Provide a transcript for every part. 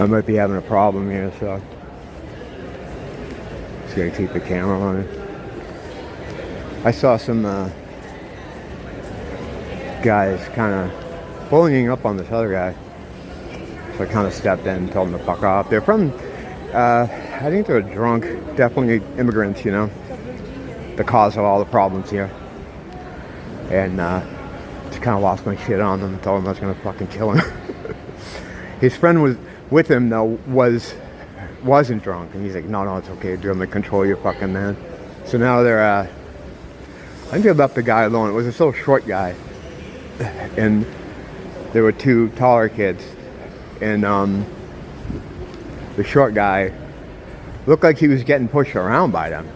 I might be having a problem here, so just gotta keep the camera on it. I saw some guys kind of bullying up on this other guy, so I kind of stepped in and told them to fuck off. They're from, I think they're drunk, definitely immigrants, you know, the cause of all the problems here. And just kind of lost my shit on them and told him I was gonna fucking kill him. His friend was with him though, wasn't drunk, and he's like, no, it's okay, dude, I'm gonna control your fucking man. So now they're, I think they left the guy alone. It was this little short guy, and there were two taller kids, and the short guy looked like he was getting pushed around by them,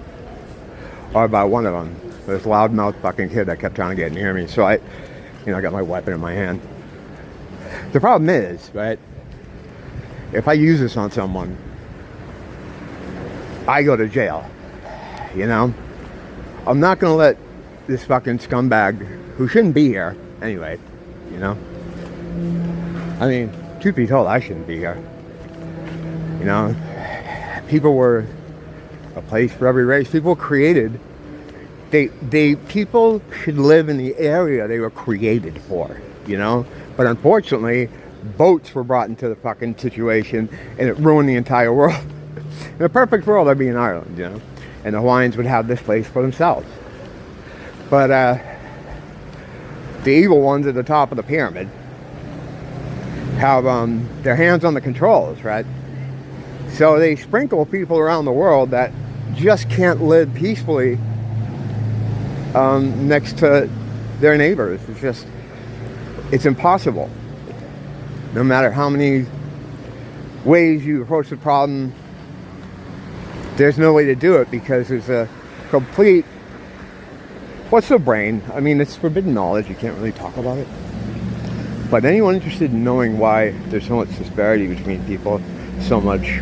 or by one of them. This loudmouth fucking kid that kept trying to get near me. So I got my weapon in my hand. The problem is, right, if I use this on someone, I go to jail, you know? I'm not gonna let this fucking scumbag, who shouldn't be here anyway, you know? I mean, truth be told, I shouldn't be here. You know, people were a place for every race. People created, people should live in the area they were created for, you know? But unfortunately, boats were brought into the fucking situation, and it ruined the entire world. In a perfect world, I'd be in Ireland, you know? And the Hawaiians would have this place for themselves. But the evil ones at the top of the pyramid have their hands on the controls, right? So they sprinkle people around the world that just can't live peacefully next to their neighbors. It's impossible. No matter how many ways you approach the problem, there's no way to do it, because there's a complete, what's the brain? I mean, it's forbidden knowledge. You can't really talk about it. But anyone interested in knowing why there's so much disparity between people, so much,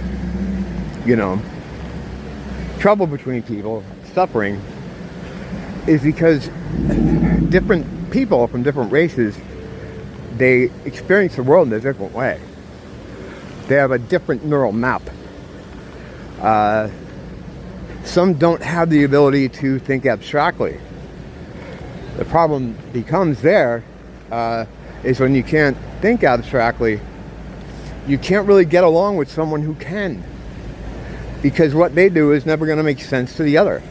you know, trouble between people, suffering, is because different people from different races, they experience the world in a different way. They have a different neural map. Some don't have the ability to think abstractly. The problem becomes there is when you can't think abstractly, you can't really get along with someone who can, because what they do is never going to make sense to the other.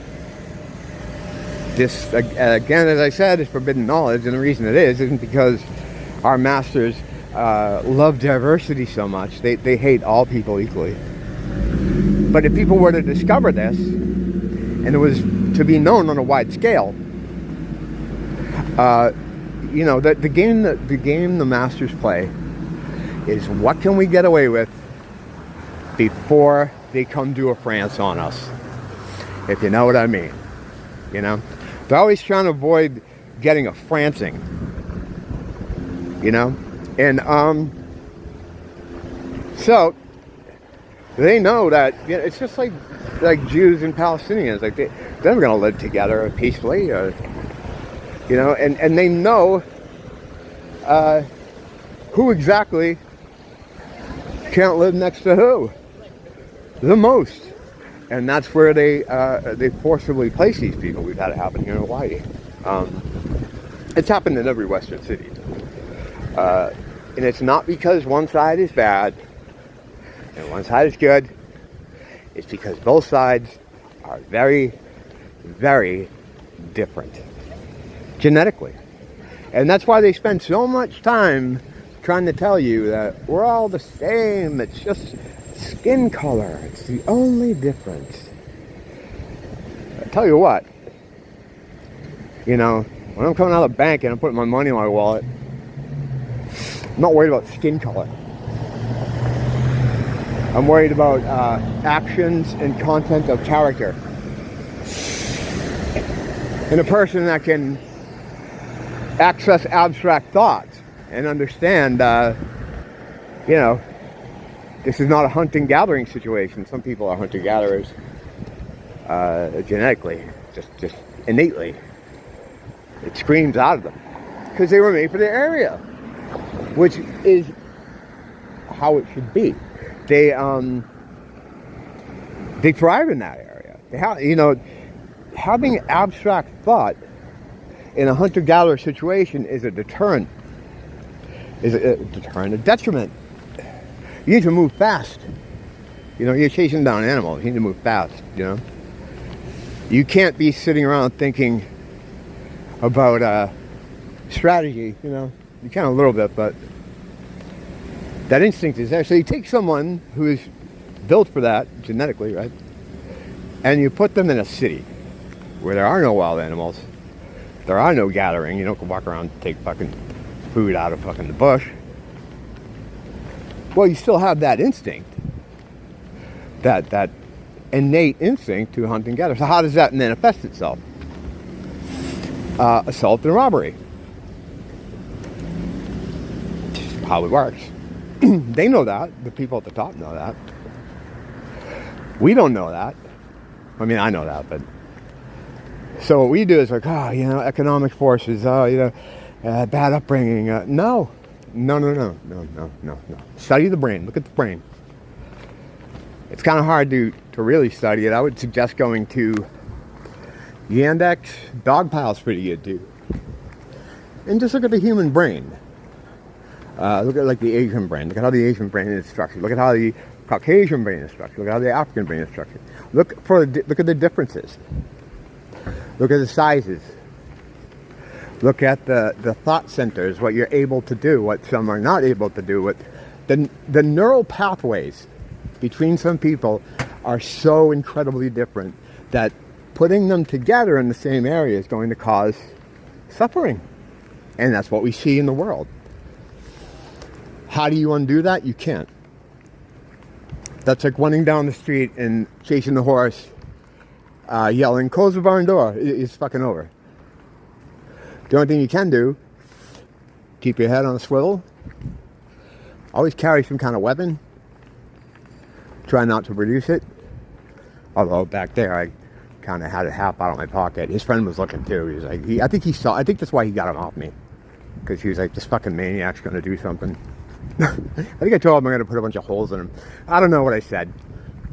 This, again, as I said, is forbidden knowledge, and the reason it isn't because our masters love diversity so much. They hate all people equally. But if people were to discover this, and it was to be known on a wide scale, you know, the game the masters play is, what can we get away with before they come do a France on us, if you know what I mean. You know, they're always trying to avoid getting a Francing, you know, and so they know that, you know, it's just like Jews and Palestinians, like they're never going to live together peacefully, you know, and they know who exactly can't live next to who the most, and that's where they forcibly place these people. We've had it happen here in Hawaii. It's happened in every Western city, and it's not because one side is bad and one side is good. It's because both sides are very, very different genetically. And that's why they spend so much time trying to tell you that we're all the same. It's just skin color. It's the only difference. I tell you what, you know, when I'm coming out of the bank and I'm putting my money in my wallet, I'm not worried about skin color. I'm worried about actions and content of character. And a person that can access abstract thoughts and understand, you know, this is not a hunting-gathering situation. Some people are hunter-gatherers genetically, just innately. It screams out of them because they were made for the area, which is how it should be. they thrive in that area. They have, you know, having abstract thought in a hunter-gatherer situation is a deterrent. A detriment. You need to move fast. You know, you're chasing down animals. You need to move fast, you know. You can't be sitting around thinking about strategy, you know. You can a little bit, but that instinct is there. So you take someone who is built for that, genetically, right? And you put them in a city where there are no wild animals. There are no gathering. You don't go walk around and take fucking food out of fucking the bush. Well, you still have that instinct. That innate instinct to hunt and gather. So how does that manifest itself? Assault and robbery. Just how it works. They know that. The people at the top know that. We don't know that. I mean, I know that, but... So what we do is like, oh, you know, economic forces, oh, you know, bad upbringing. No. Study the brain. Look at the brain. It's kind of hard to really study it. I would suggest going to Yandex. Dogpile's pretty good too. And just look at the human brain. Look at like the Asian brain. Look at how the Asian brain is structured. Look at how the Caucasian brain is structured. Look at how the African brain is structured. Look at the differences. Look at the sizes. Look at the thought centers, what you're able to do, what some are not able to do. What the neural pathways between some people are so incredibly different that putting them together in the same area is going to cause suffering. And that's what we see in the world. How do you undo that? You can't. That's like running down the street and chasing the horse, yelling, close the barn door. It's fucking over. The only thing you can do, keep your head on a swivel. Always carry some kind of weapon. Try not to produce it. Although back there, I kind of had it half out of my pocket. His friend was looking too. He was like, I think that's why he got him off me. Because he was like, this fucking maniac's going to do something. I think I told him I'm going to put a bunch of holes in him. I don't know what I said.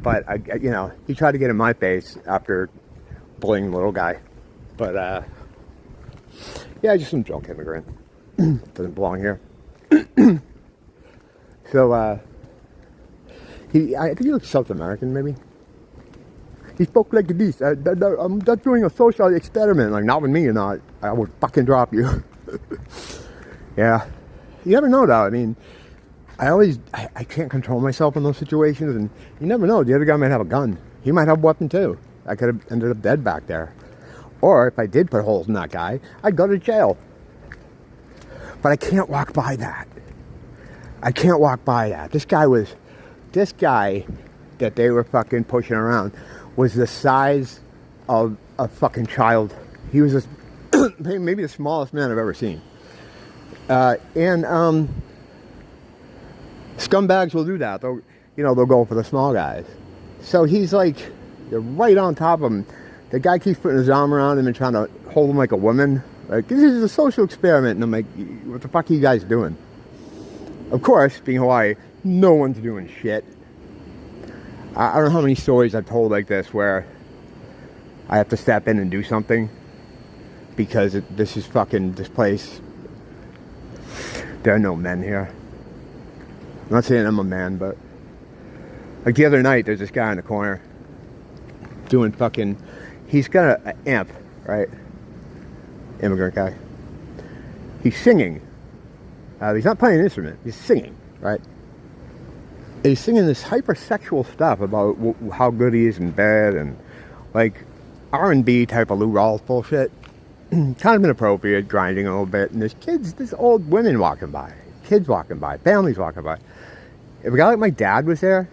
But, you know, he tried to get in my face after bullying the little guy. But, yeah, just some drunk immigrant. Doesn't belong here. So, I think he looks South American, maybe. He spoke like this. I'm just doing a social experiment. Like, not with me, you're not. I would fucking drop you. Yeah. You never know, though. I mean, I can't control myself in those situations, and you never know. The other guy might have a gun. He might have a weapon, too. I could have ended up dead back there. Or, if I did put holes in that guy, I'd go to jail. But I can't walk by that. I can't walk by that. This guy that they were fucking pushing around was the size of a fucking child. He was maybe the smallest man I've ever seen. Scumbags will do that. They'll go for the small guys. So he's like, you're right on top of him. The guy keeps putting his arm around him and trying to hold him like a woman. Like, this is a social experiment. And I'm like, what the fuck are you guys doing? Of course, being Hawaii, no one's doing shit. I don't know how many stories I've told like this where I have to step in and do something because this place. There are no men here. I'm not saying I'm a man, but like the other night, there's this guy in the corner doing fucking. He's got an amp, right? Immigrant guy. He's singing. He's not playing an instrument. He's singing, right? And he's singing this hypersexual stuff about how good he is in bed and like R&B type of Lou Rawls bullshit. Kind of inappropriate, grinding a little bit. And there's old women walking by, kids walking by, families walking by. If a guy like my dad was there,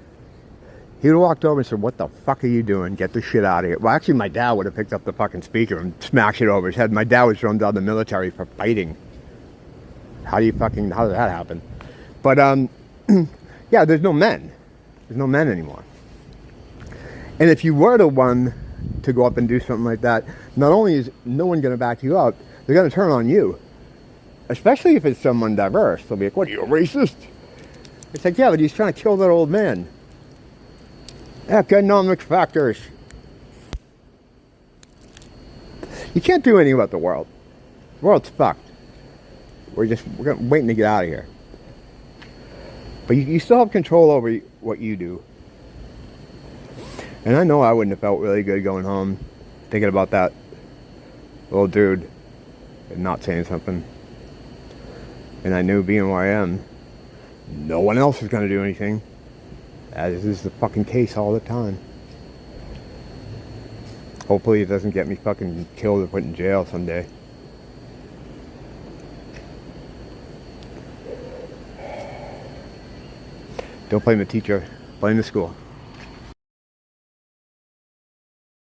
he would have walked over and said, what the fuck are you doing? Get the shit out of here. Well, actually, my dad would have picked up the fucking speaker and smashed it over his head. My dad was thrown down the military for fighting. How did that happen? But, yeah, there's no men. There's no men anymore. And if you were the one to go up and do something like that, not only is no one going to back you up, they're going to turn on you. Especially if it's someone diverse. They'll be like, what are you, a racist? It's like, yeah, but he's trying to kill that old man. Economic factors. You can't do anything about the world. The world's fucked. We're waiting to get out of here. But you still have control over what you do. And I know I wouldn't have felt really good going home, thinking about that little dude and not saying something. And I knew being where I am, no one else was going to do anything. As is the fucking case all the time. Hopefully it doesn't get me fucking killed or put in jail someday. Don't blame the teacher, blame the school.